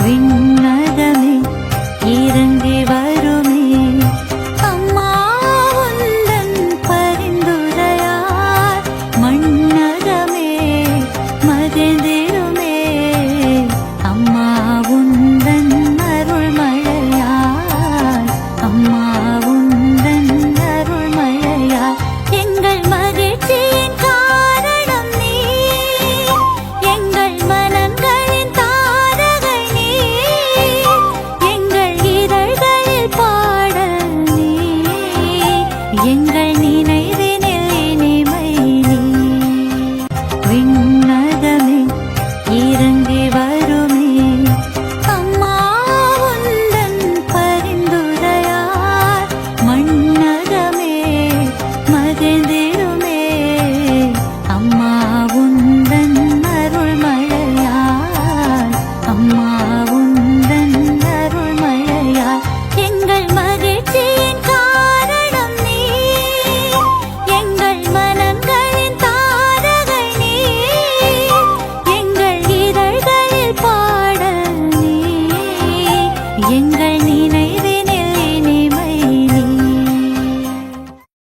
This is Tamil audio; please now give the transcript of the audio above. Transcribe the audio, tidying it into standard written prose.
விண்ணகமே இறங்கி வருமே அம்மா உந்தன் பரிந்துரையார் மண்ணகமே மகிழ்ந்திடுமே அம்மா உந்தன் அருள் மழையார் அம்மா உந்தன் அருள் மழையார் எங்கள் மகிழ்ச்சியின் காரணம் நீ எங்கள் மனங்களின் தாரகை நீ எங்கள் இதழ்களில் பாடல் நீ எங்கள் நினைவினில் இனிமை நீ விண்ணகமே இறங்கி வருமே அம்மா உந்தன் பரிந்துரையார் மண்ணகமே மகிழ்ந்திடுமே அம்மா உந்தன் அருள் மழையார் அம்மா உந்தன் அருள் மழையார் எங்கள் மகிழ்ச்சியின் காரணம் நீ எங்கள் மனங்களின் தாரகை நீ எங்கள் இதழ்களில் பாடல் நீ எங்கள் நினை